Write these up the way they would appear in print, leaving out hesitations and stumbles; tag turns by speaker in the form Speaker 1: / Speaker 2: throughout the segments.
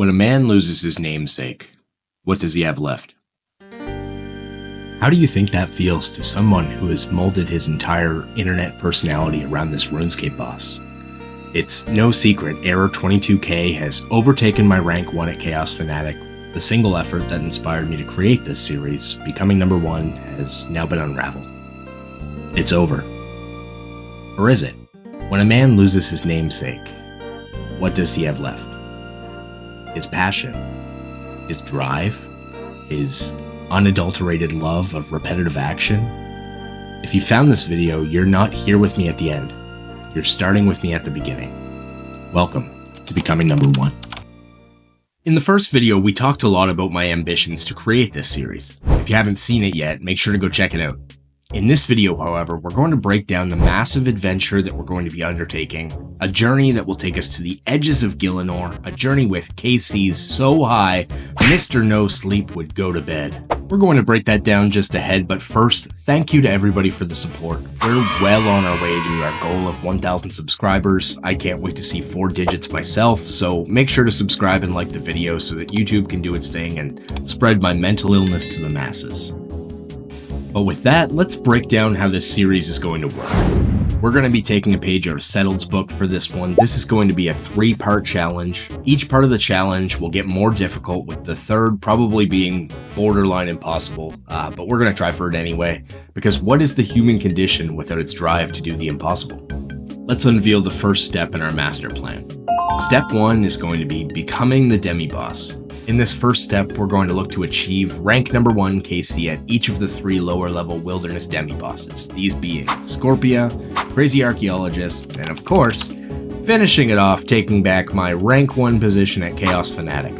Speaker 1: When a man loses his namesake, what does he have left? How do you think that feels to someone who has molded his entire internet personality around this RuneScape boss? It's no secret, Error 22K has overtaken my rank 1 at Chaos Fanatic. The single effort that inspired me to create this series, becoming number 1, has now been unraveled. It's over. Or is it? When a man loses his namesake, what does he have left? His passion, his drive, his unadulterated love of repetitive action. If you found this video, you're not here with me at the end. You're starting with me at the beginning. Welcome to becoming number 1. In the first video, we talked a lot about my ambitions to create this series. If you haven't seen it yet, make sure to go check it out. In this video, however, we're going to break down the massive adventure that we're going to be undertaking, a journey that will take us to the edges of Gielinor, a journey with KCs so high, Mr. No Sleep would go to bed. We're going to break that down just ahead, but first, thank you to everybody for the support. We're well on our way to our goal of 1,000 subscribers. I can't wait to see 4 digits myself, so make sure to subscribe and like the video so that YouTube can do its thing and spread my mental illness to the masses. But with that, let's break down how this series is going to work. We're going to be taking a page out of Settled's book for this one. This is going to be a 3-part challenge. Each part of the challenge will get more difficult, with the third probably being borderline impossible. But we're going to try for it anyway, because what is the human condition without its drive to do the impossible? Let's unveil the first step in our master plan. Step 1 is going to be becoming the demi-boss. In this first step, we're going to look to achieve rank number 1 KC at each of the 3 lower level wilderness demi-bosses, these being Scorpia, Crazy Archaeologist, and of course, finishing it off, taking back my rank 1 position at Chaos Fanatic.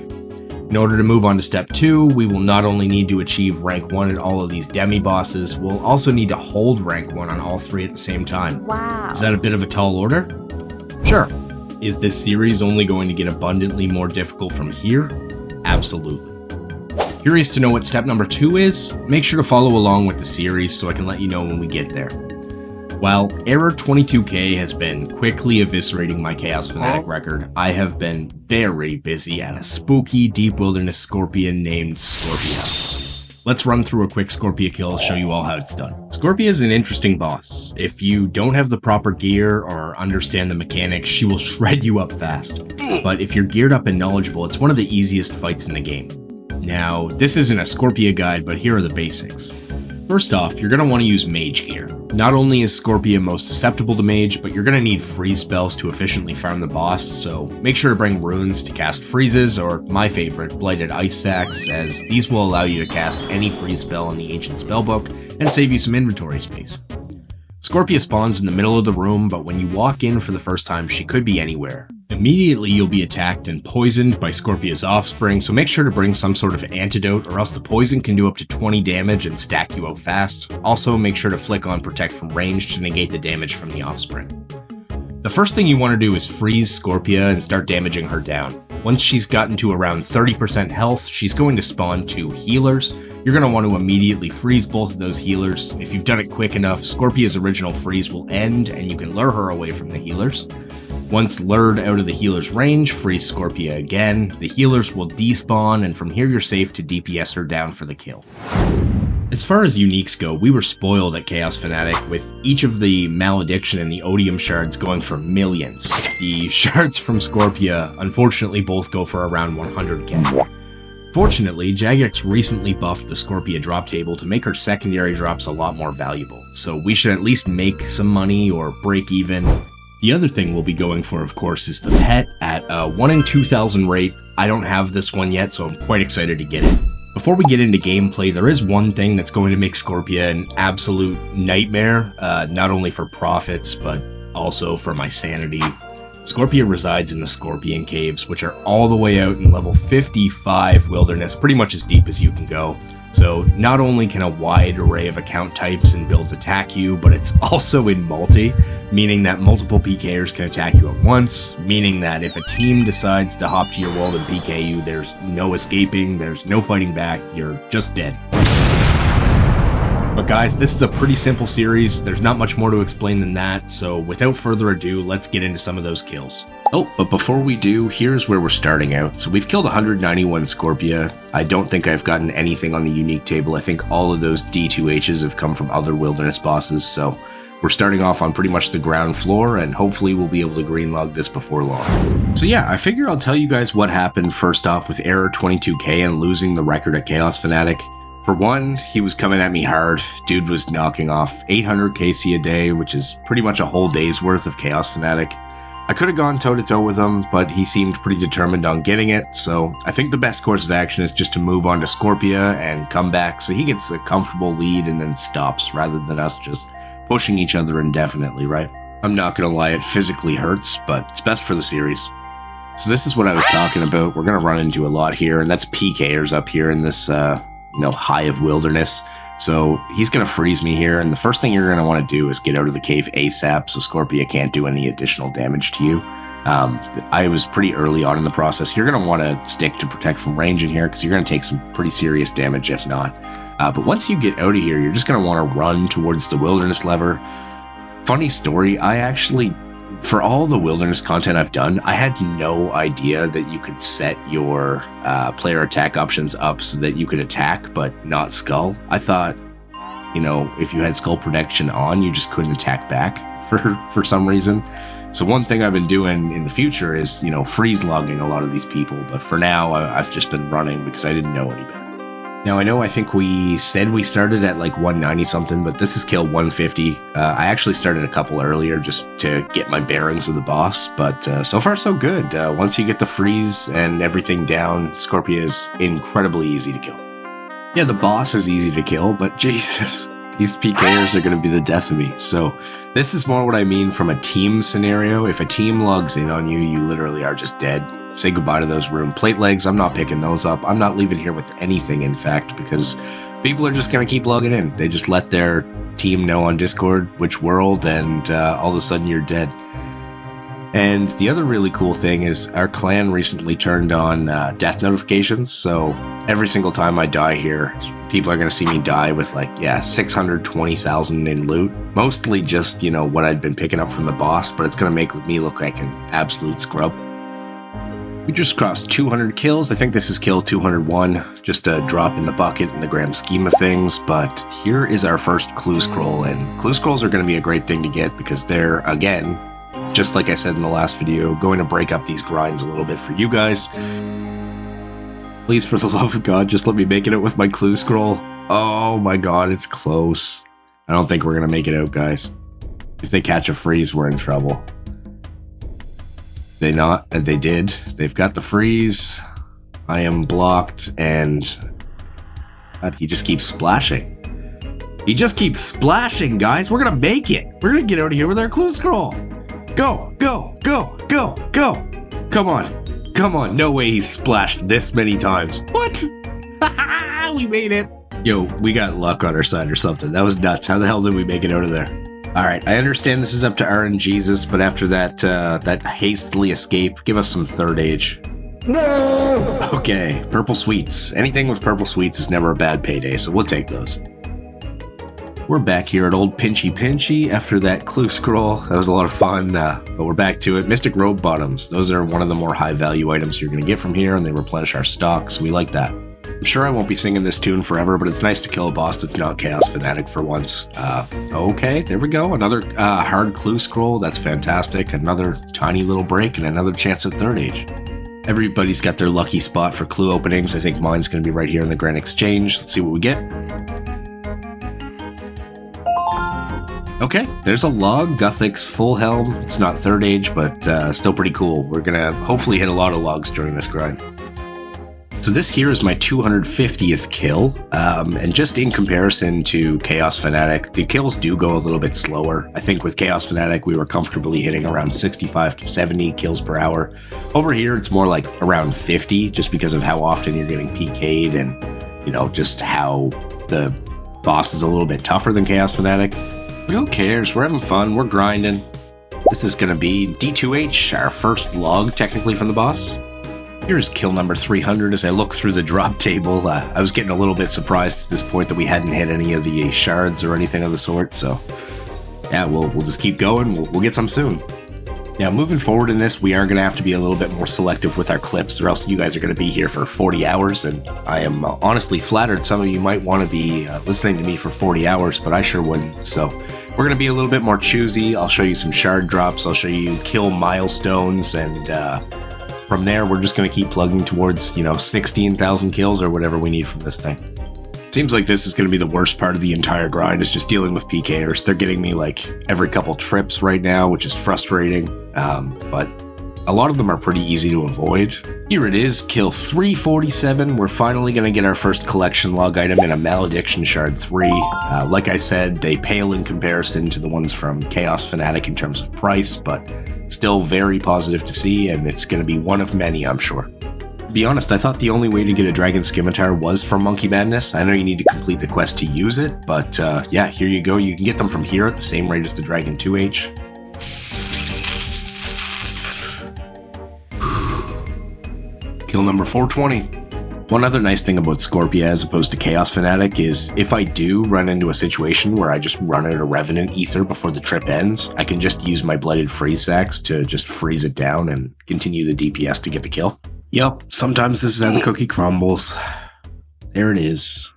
Speaker 1: In order to move on to step 2, we will not only need to achieve rank 1 at all of these demi-bosses, we'll also need to hold rank 1 on all 3 at the same time.
Speaker 2: Wow.
Speaker 1: Is that a bit of a tall order? Sure. Is this series only going to get abundantly more difficult from here? Absolutely. Curious to know what step number 2 is? Make sure to follow along with the series so I can let you know when we get there. While Error 22K has been quickly eviscerating my Chaos Fanatic record, I have been very busy at a spooky deep wilderness scorpion named Scorpia. Let's run through a quick Scorpia kill, show you all how it's done. Scorpia is an interesting boss. If you don't have the proper gear or understand the mechanics, she will shred you up fast. But if you're geared up and knowledgeable, it's one of the easiest fights in the game. Now, this isn't a Scorpia guide, but here are the basics. First off, you're going to want to use mage gear. Not only is Scorpia most susceptible to mage, but you're going to need freeze spells to efficiently farm the boss, so make sure to bring runes to cast freezes, or my favorite, blighted ice sacks, as these will allow you to cast any freeze spell in the ancient spellbook and save you some inventory space. Scorpia spawns in the middle of the room, but when you walk in for the first time, she could be anywhere. Immediately, you'll be attacked and poisoned by Scorpia's offspring, so make sure to bring some sort of antidote, or else the poison can do up to 20 damage and stack you out fast. Also, make sure to flick on Protect from range to negate the damage from the offspring. The first thing you want to do is freeze Scorpia and start damaging her down. Once she's gotten to around 30% health, she's going to spawn 2 healers. You're going to want to immediately freeze both of those healers. If you've done it quick enough, Scorpia's original freeze will end and you can lure her away from the healers. Once lured out of the healer's range, freeze Scorpia again. The healers will despawn, and from here you're safe to DPS her down for the kill. As far as uniques go, we were spoiled at Chaos Fanatic, with each of the Malediction and the Odium shards going for millions. The shards from Scorpia, unfortunately, both go for around 100k. Fortunately, Jagex recently buffed the Scorpia drop table to make her secondary drops a lot more valuable, so we should at least make some money or break even. The other thing we'll be going for, of course, is the pet at a 1 in 2,000 rate. I don't have this one yet, so I'm quite excited to get it. Before we get into gameplay, there is one thing that's going to make Scorpia an absolute nightmare, not only for profits, but also for my sanity. Scorpia resides in the Scorpion Caves, which are all the way out in level 55 wilderness, pretty much as deep as you can go. So not only can a wide array of account types and builds attack you, but it's also in multi, meaning that multiple PKers can attack you at once, meaning that if a team decides to hop to your world and PK you, there's no escaping, there's no fighting back, you're just dead. But But guys, this is a pretty simple series. There's not much more to explain than that. So without further ado, let's get into some of those kills. Oh, but before we do, here's where we're starting out. So we've killed 191 Scorpia. I don't think I've gotten anything on the unique table. I think all of those D2Hs have come from other wilderness bosses. So we're starting off on pretty much the ground floor, and hopefully we'll be able to green log this before long. So yeah, I figure I'll tell you guys what happened first off with Error 22k and losing the record at Chaos Fanatic. For one, he was coming at me hard. Dude was knocking off 800 KC a day, which is pretty much a whole day's worth of Chaos Fanatic. I could have gone toe-to-toe with him, but he seemed pretty determined on getting it, so I think the best course of action is just to move on to Scorpia and come back so he gets a comfortable lead and then stops, rather than us just pushing each other indefinitely, right? I'm not gonna lie, it physically hurts, but it's best for the series. So this is what I was talking about. We're gonna run into a lot here, and that's PKers up here in this, high of wilderness. So he's going to freeze me here, and the first thing you're going to want to do is get out of the cave ASAP so Scorpia can't do any additional damage to you. I was pretty early on in the process. You're going to want to stick to protect from range in here because you're going to take some pretty serious damage if not. But once you get out of here, you're just going to want to run towards the wilderness lever. Funny story, I actually, for all the wilderness content I've done, I had no idea that you could set your player attack options up so that you could attack but not skull. I thought, if you had skull protection on, you just couldn't attack back for some reason. So one thing I've been doing in the future is, freeze logging a lot of these people. But for now, I've just been running because I didn't know any better. Now, I think we said we started at like 190 something, but this is kill 150. I actually started a couple earlier just to get my bearings of the boss, but so far so good. Once you get the freeze and everything down, Scorpia is incredibly easy to kill. Yeah, the boss is easy to kill, but Jesus, these PKers are going to be the death of me. So this is more what I mean from a team scenario. If a team logs in on you, you literally are just dead. Say goodbye to those rune plate legs. I'm not picking those up. I'm not leaving here with anything, in fact, because people are just going to keep logging in. They just let their team know on Discord which world, and all of a sudden you're dead. And the other really cool thing is our clan recently turned on death notifications, so every single time I die here, people are going to see me die with 620,000 in loot. Mostly just, what I'd been picking up from the boss, but it's going to make me look like an absolute scrub. We just crossed 200 kills. I think this is kill 201, just a drop in the bucket in the grand scheme of things, but here is our first clue scroll, and clue scrolls are going to be a great thing to get because they're, again, just like I said in the last video, going to break up these grinds a little bit for you guys. Please, for the love of God, just let me make it out with my clue scroll. Oh my God, it's close. I don't think we're going to make it out, guys. If they catch a freeze, we're in trouble. They did. They've got the freeze. I am blocked, and God, he just keeps splashing. He just keeps splashing, guys. We're gonna make it. We're gonna get out of here with our clue scroll. Go, go, go, go, go. Come on. Come on. No way he's splashed this many times. What? We made it. Yo, we got luck on our side or something. That was nuts. How the hell did we make it out of there? Alright, I understand this is up to RNGesus, but after that hastily escape, give us some third age. No! Okay, purple sweets. Anything with purple sweets is never a bad payday, so we'll take those. We're back here at Old Pinchy after that clue scroll. That was a lot of fun, but we're back to it. Mystic Robe Bottoms. Those are one of the more high value items you're going to get from here, and they replenish our stock, so we like that. I'm sure I won't be singing this tune forever, but it's nice to kill a boss that's not Chaos Fanatic for once. Okay, there we go. Another hard clue scroll. That's fantastic. Another tiny little break and another chance at third age. Everybody's got their lucky spot for clue openings. I think mine's going to be right here in the Grand Exchange. Let's see what we get. Okay, there's a log. Guthix full helm. It's not third age, but still pretty cool. We're going to hopefully hit a lot of logs during this grind. So this here is my 250th kill, and just in comparison to Chaos Fanatic, the kills do go a little bit slower. I think with Chaos Fanatic, we were comfortably hitting around 65 to 70 kills per hour. Over here, it's more like around 50, just because of how often you're getting PK'd and, just how the boss is a little bit tougher than Chaos Fanatic. But who cares? We're having fun. We're grinding. This is going to be D2H, our first log, technically, from the boss. Here's kill number 300. As I look through the drop table, I was getting a little bit surprised at this point that we hadn't hit any of the shards or anything of the sort, so yeah, we'll just keep going. We'll get some soon. Now, moving forward in this, we are going to have to be a little bit more selective with our clips, or else you guys are going to be here for 40 hours, and I am honestly flattered some of you might want to be listening to me for 40 hours, but I sure wouldn't. So we're going to be a little bit more choosy. I'll show you some shard drops, I'll show you kill milestones, and from there, we're just going to keep plugging towards, 16,000 kills or whatever we need from this thing. Seems like this is going to be the worst part of the entire grind, is just dealing with PKers. They're getting me like every couple trips right now, which is frustrating, but a lot of them are pretty easy to avoid. Here it is, kill 347. We're finally going to get our first collection log item in a Malediction Shard 3. Like I said, they pale in comparison to the ones from Chaos Fanatic in terms of price, but still very positive to see, and it's going to be one of many, I'm sure. To be honest, I thought the only way to get a Dragon Scimitar was from Monkey Madness. I know you need to complete the quest to use it, but yeah, here you go. You can get them from here at the same rate as the Dragon 2H. Kill number 420. One other nice thing about Scorpia as opposed to Chaos Fanatic is if I do run into a situation where I just run out of Revenant Ether before the trip ends, I can just use my Blighted Freeze Sacks to just freeze it down and continue the DPS to get the kill. Yep, sometimes this is how the cookie crumbles. There it is.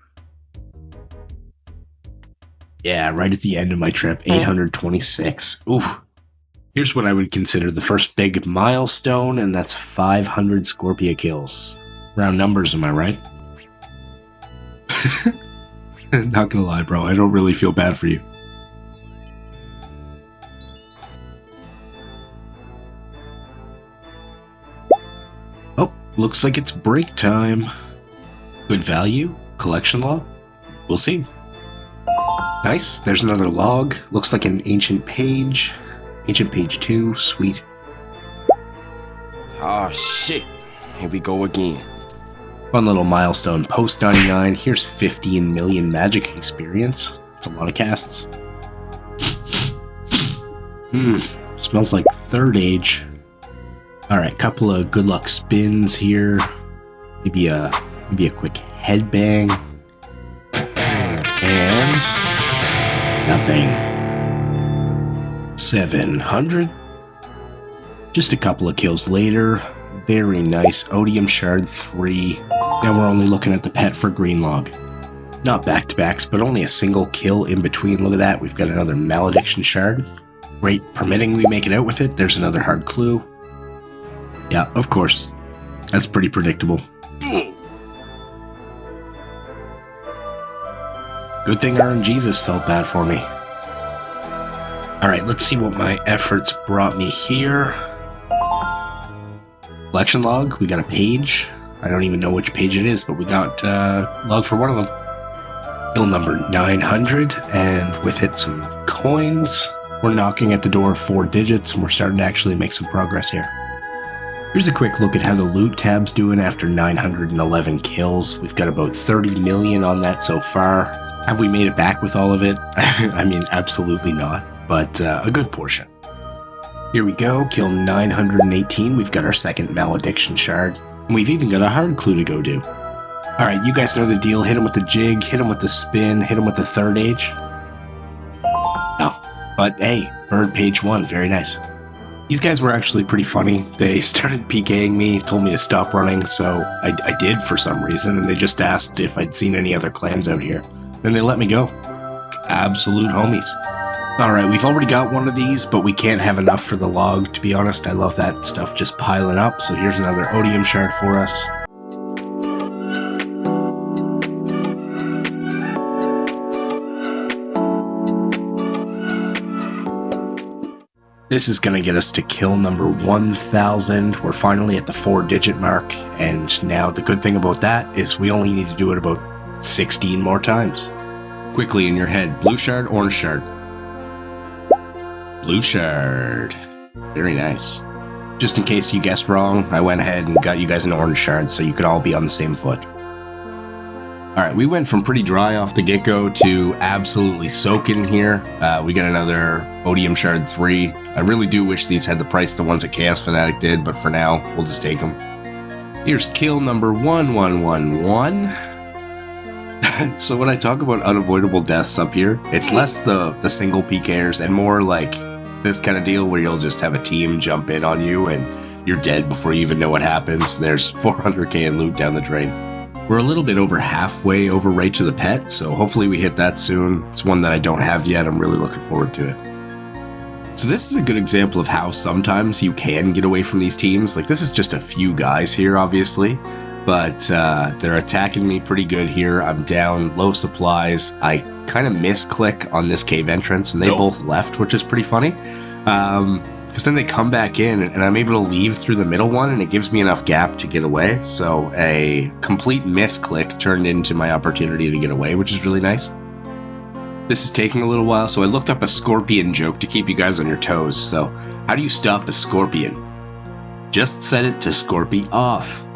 Speaker 1: Yeah, right at the end of my trip, 826. Ooh. Here's what I would consider the first big milestone, and that's 500 Scorpia kills. Round numbers, am I right? Not gonna lie, bro, I don't really feel bad for you. Looks like it's break time. Good value? Collection log? We'll see. Nice, there's another log. Looks like an ancient page. Ancient page 2, sweet.
Speaker 2: Oh shit, here we go again.
Speaker 1: Fun little milestone, post 99. Here's 15 million magic experience. That's a lot of casts. Smells like third age. Alright, couple of good luck spins here. Maybe a quick headbang. And nothing. 700. Just a couple of kills later. Very nice. Odium Shard 3. Now we're only looking at the pet for green log. Not back-to-backs, but only a single kill in between. Look at that. We've got another Malediction Shard. Great, permitting we make it out with it. There's another hard clue. Yeah, of course. That's pretty predictable. Good thing RNGesus felt bad for me. Alright, let's see what my efforts brought me here. Collection log, we got a page. I don't even know which page it is, but we got log for one of them. Kill number 900, and with it some coins. We're knocking at the door of 4 digits, and we're starting to actually make some progress here. Here's a quick look at how the loot tab's doing after 911 kills. We've got about 30 million on that so far. Have we made it back with all of it? I mean, absolutely not, but a good portion. Here we go, kill 918. We've got our second Malediction Shard. And we've even got a hard clue to go do. Alright, you guys know the deal. Hit him with the jig, hit him with the spin, hit him with the third age. No, but hey, bird page 1, very nice. These guys were actually pretty funny. They started PKing me, told me to stop running, so I did for some reason, and they just asked if I'd seen any other clans out here. Then they let me go. Absolute homies. Alright, we've already got one of these, but we can't have enough for the log. To be honest, I love that stuff just piling up, so here's another Odium Shard for us. This is going to get us to kill number 1000. We're finally at the 4-digit mark, and now the good thing about that is we only need to do it about 16 more times. Quickly in your head, blue shard, orange shard. Blue shard. Very nice. Just in case you guessed wrong, I went ahead and got you guys an orange shard so you could all be on the same foot. Alright, we went from pretty dry off the get-go to absolutely soaking here. We got another Odium Shard 3. I really do wish these had the price the ones that Chaos Fanatic did, but for now, we'll just take them. Here's kill number 1111. So when I talk about unavoidable deaths up here, it's less the single PKers and more like this kind of deal where you'll just have a team jump in on you and you're dead before you even know what happens. There's 400k in loot down the drain. We're a little bit over halfway over right to the pet, so hopefully we hit that soon. It's one that I don't have yet. I'm really looking forward to it. So this is a good example of how sometimes you can get away from these teams. Like, this is just a few guys here, obviously, but they're attacking me pretty good here. I'm down, low supplies. I kind of misclick on this cave entrance, and they both left, which is pretty funny. Because then they come back in, and I'm able to leave through the middle one, and it gives me enough gap to get away. So a complete misclick turned into my opportunity to get away, which is really nice. This is taking a little while, so I looked up a scorpion joke to keep you guys on your toes. So, how do you stop a scorpion? Just set it to Scorpy off.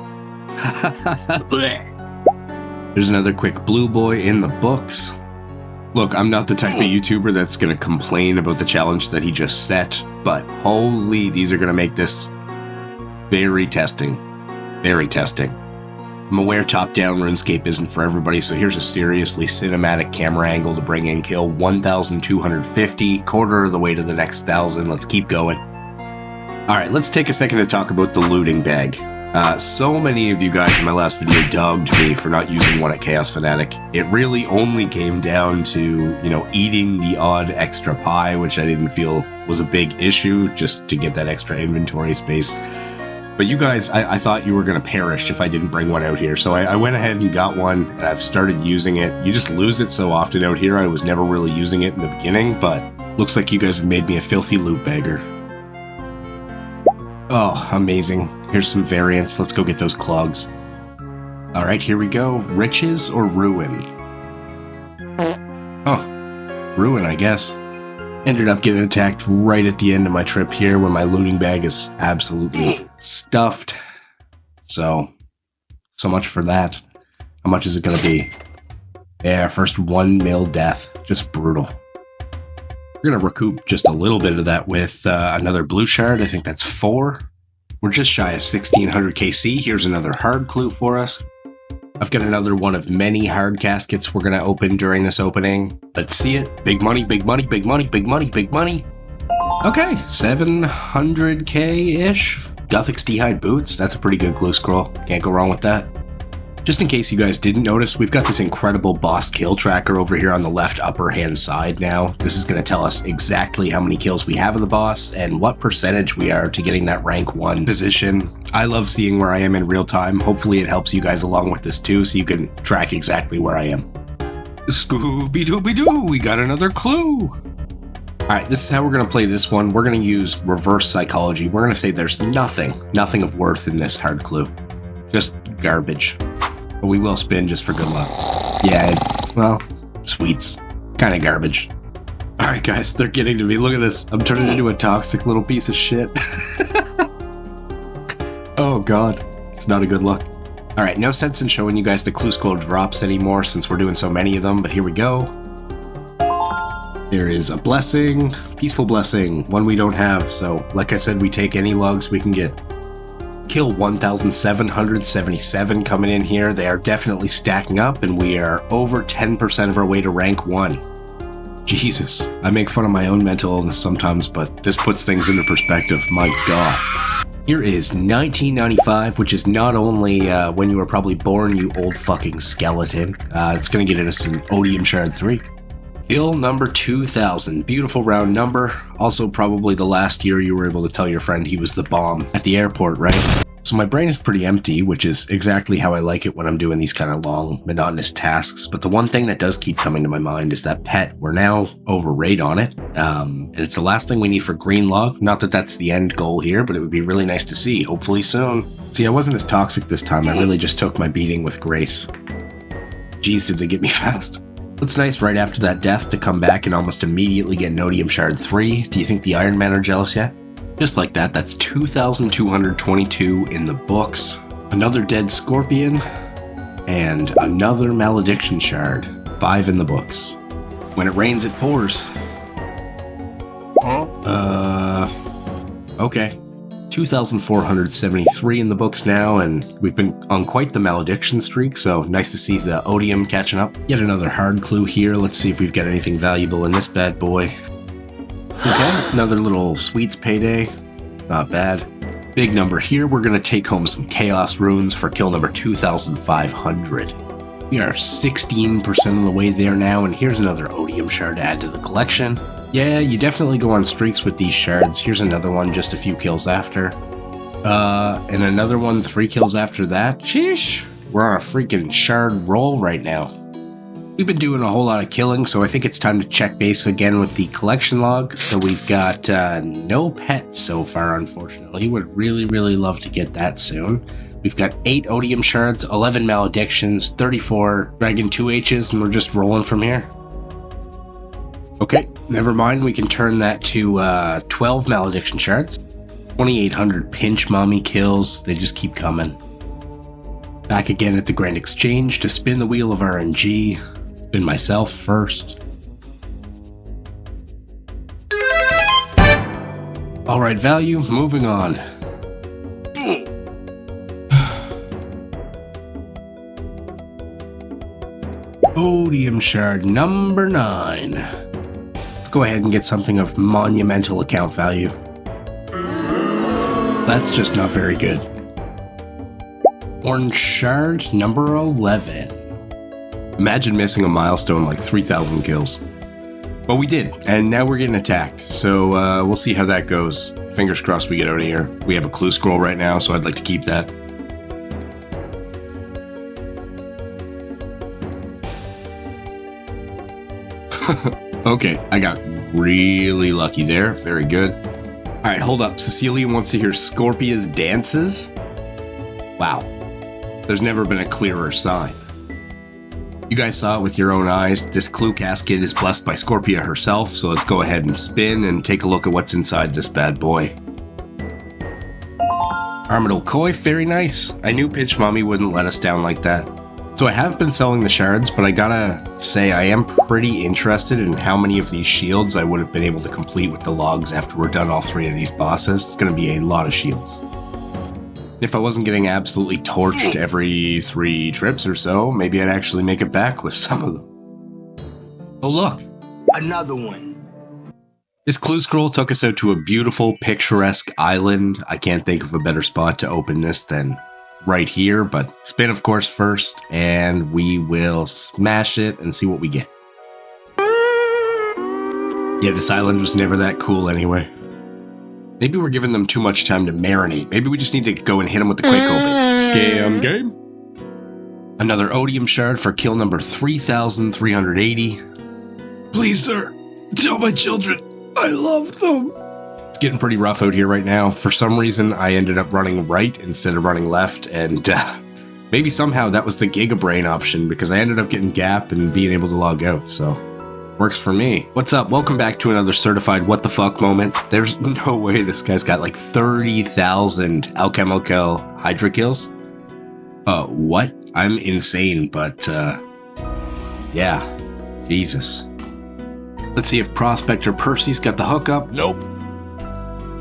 Speaker 1: There's another quick blue boy in the books. Look, I'm not the type of YouTuber that's going to complain about the challenge that he just set, but holy, these are going to make this very testing. Very testing. I'm aware top-down RuneScape isn't for everybody, so here's a seriously cinematic camera angle to bring in kill 1,250, quarter of the way to the next 1,000. Let's keep going. Alright, let's take a second to talk about the looting bag. So many of you guys in my last video dogged me for not using one at Chaos Fanatic. It really only came down to, eating the odd extra pie, which I didn't feel was a big issue, just to get that extra inventory space. But you guys, I thought you were going to perish if I didn't bring one out here. So I went ahead and got one, and I've started using it. You just lose it so often out here. I was never really using it in the beginning, but looks like you guys have made me a filthy loot bagger. Oh, amazing. Here's some variants. Let's go get those clogs. Alright, here we go. Riches or ruin? Oh, ruin, I guess. Ended up getting attacked right at the end of my trip here when my looting bag is absolutely stuffed. So much for that. How much is it going to be? Yeah, first 1 mil death. Just brutal. We're going to recoup just a little bit of that with another blue shard. I think that's 4. We're just shy of 1600 KC. Here's another hard clue for us. I've got another one of many hard caskets we're going to open during this opening. Let's see it. Big money, big money, big money, big money, big money. Okay, 700k-ish. Guthix D-Hide boots. That's a pretty good glue scroll. Can't go wrong with that. Just in case you guys didn't notice, we've got this incredible boss kill tracker over here on the left upper hand side now. This is going to tell us exactly how many kills we have of the boss and what percentage we are to getting that rank 1 position. I love seeing where I am in real time. Hopefully it helps you guys along with this too, so you can track exactly where I am. Scooby-Dooby-Doo, we got another clue! Alright, this is how we're going to play this one. We're going to use reverse psychology. We're going to say there's nothing of worth in this hard clue. Just garbage. But we will spin just for good luck. Yeah, well, sweets. Kind of garbage. Alright guys, they're getting to me. Look at this. I'm turning into a toxic little piece of shit. Oh god. It's not a good look. Alright, no sense in showing you guys the clue scroll drops anymore since we're doing so many of them, but here we go. There is a blessing. Peaceful blessing. One we don't have, so like I said, we take any logs we can get. Kill 1,777 coming in here. They are definitely stacking up, and we are over 10% of our way to rank 1. Jesus, I make fun of my own mental illness sometimes, but this puts things into perspective. My god. Here is 1995, which is not only when you were probably born, you old fucking skeleton. It's going to get us an Odium Shard 3. Kill number 2,000. Beautiful round number. Also probably the last year you were able to tell your friend he was the bomb at the airport, right? So my brain is pretty empty, which is exactly how I like it when I'm doing these kind of long, monotonous tasks. But the one thing that does keep coming to my mind is that pet. We're now over rate on it. And it's the last thing we need for green log. Not that that's the end goal here, but it would be really nice to see. Hopefully soon. See, I wasn't as toxic this time. I really just took my beating with grace. Jeez, did they get me fast. It's nice right after that death to come back and almost immediately get an Odium Shard 3. Do you think the Iron Men are jealous yet? Just like that, that's 2,222 in the books. Another dead Scorpion. And another Malediction Shard. 5 in the books. When it rains, it pours. Okay. 2,473 in the books now, and we've been on quite the malediction streak, so nice to see the odium catching up. Yet another hard clue here. Let's see if we've got anything valuable in this bad boy. Okay, another little sweets payday. Not bad. Big number here. We're going to take home some chaos runes for kill number 2,500. We are 16% of the way there now, and here's another odium shard to add to the collection. Yeah, you definitely go on streaks with these shards. Here's another one just a few kills after. And another one 3 kills after that. Sheesh, we're on a freaking shard roll right now. We've been doing a whole lot of killing, so I think it's time to check base again with the collection log. So we've got no pets so far, unfortunately. Would really, really love to get that soon. We've got 8 odium shards, 11 maledictions, 34 dragon 2Hs, and we're just rolling from here. Okay, never mind, we can turn that to 12 malediction shards. 2,800 pinch mommy kills, they just keep coming. Back again at the Grand Exchange to spin the wheel of RNG. Spin myself first. Alright, value, moving on. Odium shard number 9. Let's go ahead and get something of monumental account value. That's just not very good. Orange shard number 11. Imagine missing a milestone like 3,000 kills. But we did, and now we're getting attacked, so we'll see how that goes. Fingers crossed we get out of here. We have a clue scroll right now, so I'd like to keep that. Okay, I got really lucky there. Very good. Alright, hold up. Cecilia wants to hear Scorpia's dances? Wow. There's never been a clearer sign. You guys saw it with your own eyes. This clue casket is blessed by Scorpia herself, so let's go ahead and spin and take a look at what's inside this bad boy. Armadillo Koi, very nice. I knew Pinch Mommy wouldn't let us down like that. So I have been selling the shards, but I gotta say I am pretty interested in how many of these shields I would have been able to complete with the logs after we're done all 3 of these bosses. It's gonna be a lot of shields. If I wasn't getting absolutely torched every 3 trips or so, maybe I'd actually make it back with some of them. Oh look, another one. This clue scroll took us out to a beautiful, picturesque island. I can't think of a better spot to open this than right here, but spin of course first, and we will smash it and see what we get. Yeah, this island was never that cool anyway. Maybe we're giving them too much time to marinate. Maybe we just need to go and hit them with the quick open. Scam game. Another odium shard for kill number 3,380. Please, sir, tell my children I love them. It's getting pretty rough out here right now. For some reason, I ended up running right instead of running left, and maybe somehow that was the Gigabrain option because I ended up getting gap and being able to log out, so works for me. What's up? Welcome back to another certified what the fuck moment. There's no way this guy's got like 30,000 Alchemical Hydra kills. What? I'm insane, but yeah, Jesus. Let's see if Prospector Percy's got the hookup. Nope.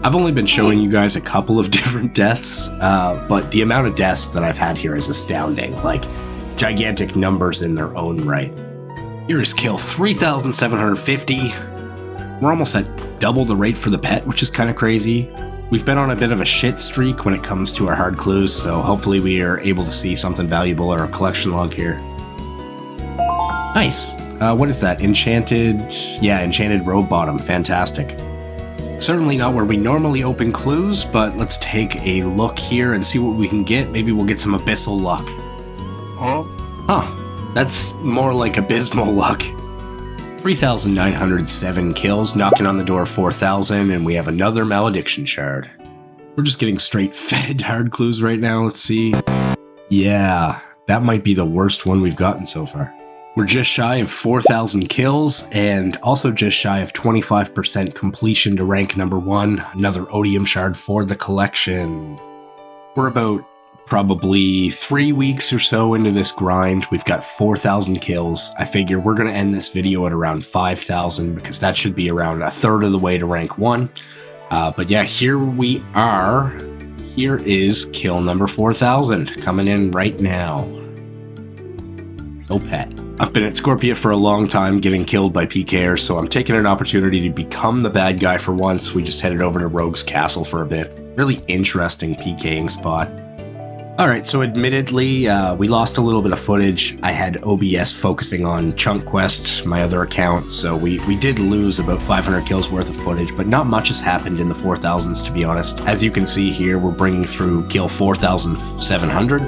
Speaker 1: I've only been showing you guys a couple of different deaths, but the amount of deaths that I've had here is astounding. Like, gigantic numbers in their own right. Here is kill 3,750. We're almost at double the rate for the pet, which is kind of crazy. We've been on a bit of a shit streak when it comes to our hard clues, so hopefully we are able to see something valuable in our collection log here. Nice. What is that? Enchanted... Yeah, Enchanted Robe Bottom. Fantastic. Certainly not where we normally open clues, but let's take a look here and see what we can get. Maybe we'll get some abyssal luck. Huh. That's more like abysmal luck. 3,907 kills, knocking on the door of 4,000, and we have another malediction shard. We're just getting straight fed hard clues right now. Let's see. Yeah, that might be the worst one we've gotten so far. We're just shy of 4,000 kills, and also just shy of 25% completion to rank number 1. Another odium shard for the collection. We're about probably 3 weeks or so into this grind. We've got 4,000 kills. I figure we're going to end this video at around 5,000 because that should be around a third of the way to rank 1. But yeah, here we are. Here is kill number 4,000 coming in right now. No pet. I've been at Scorpia for a long time getting killed by PKers, so I'm taking an opportunity to become the bad guy for once. We just headed over to Rogue's Castle for a bit. Really interesting PKing spot. Alright, so admittedly, we lost a little bit of footage. I had OBS focusing on Chunk Quest, my other account, so we did lose about 500 kills worth of footage, but not much has happened in the 4,000s, to be honest. As you can see here, we're bringing through kill 4,700.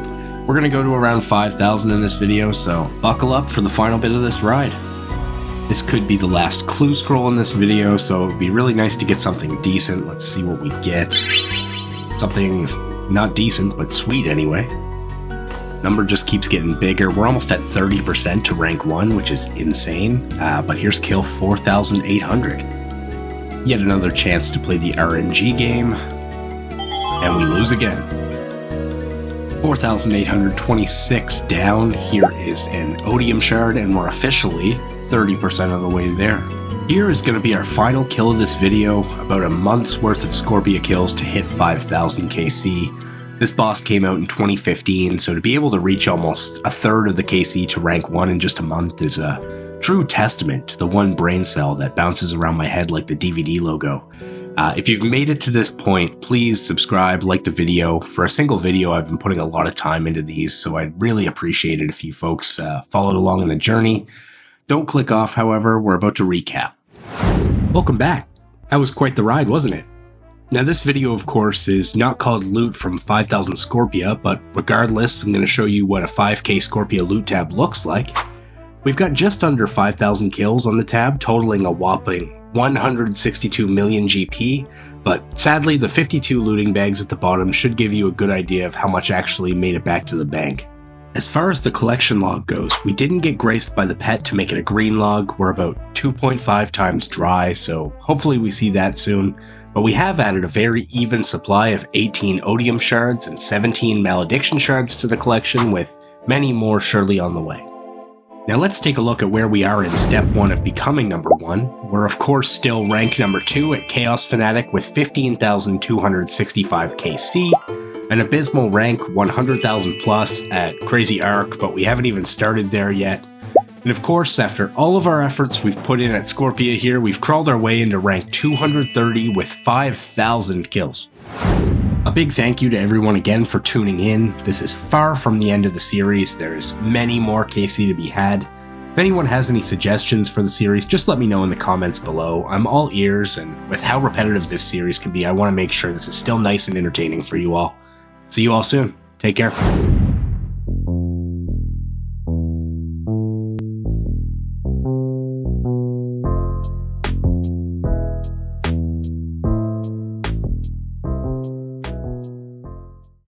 Speaker 1: We're going to go to around 5,000 in this video, so buckle up for the final bit of this ride. This could be the last clue scroll in this video, so it'd be really nice to get something decent. Let's see what we get. Something not decent, but sweet anyway. Number just keeps getting bigger. We're almost at 30% to rank 1, which is insane. But here's kill 4,800. Yet another chance to play the RNG game. And we lose again. 4,826 down. Here is an Odium Shard, and we're officially 30% of the way there. Here is going to be our final kill of this video, about a month's worth of Scorpia kills to hit 5,000 KC. This boss came out in 2015, so to be able to reach almost a third of the KC to rank 1 in just a month is a true testament to the one brain cell that bounces around my head like the DVD logo. If you've made it to this point, please subscribe, like the video. For a single video, I've been putting a lot of time into these, so I'd really appreciate it if you folks followed along in the journey. Don't click off, however, we're about to recap. Welcome back. That was quite the ride, wasn't it? Now this video, of course, is not called loot from 5,000 Scorpia, but regardless, I'm going to show you what a 5k Scorpia loot tab looks like. We've got just under 5,000 kills on the tab, totaling a whopping 162 million GP, but sadly the 52 looting bags at the bottom should give you a good idea of how much actually made it back to the bank. As far as the collection log goes, we didn't get graced by the pet to make it a green log. We're about 2.5 times dry, so hopefully we see that soon. But we have added a very even supply of 18 Odium Shards and 17 Malediction Shards to the collection, with many more surely on the way. Now let's take a look at where we are in step 1 of becoming number 1. We're of course still ranked number 2 at Chaos Fanatic with 15,265 KC. An abysmal rank 100,000 plus at Crazy Arc, but we haven't even started there yet. And of course, after all of our efforts we've put in at Scorpia here, we've crawled our way into rank 230 with 5,000 kills. A big thank you to everyone again for tuning in. This is far from the end of the series. There's many more KC to be had. If anyone has any suggestions for the series, just let me know in the comments below. I'm all ears, and with how repetitive this series can be, I want to make sure this is still nice and entertaining for you all. See you all soon. Take care.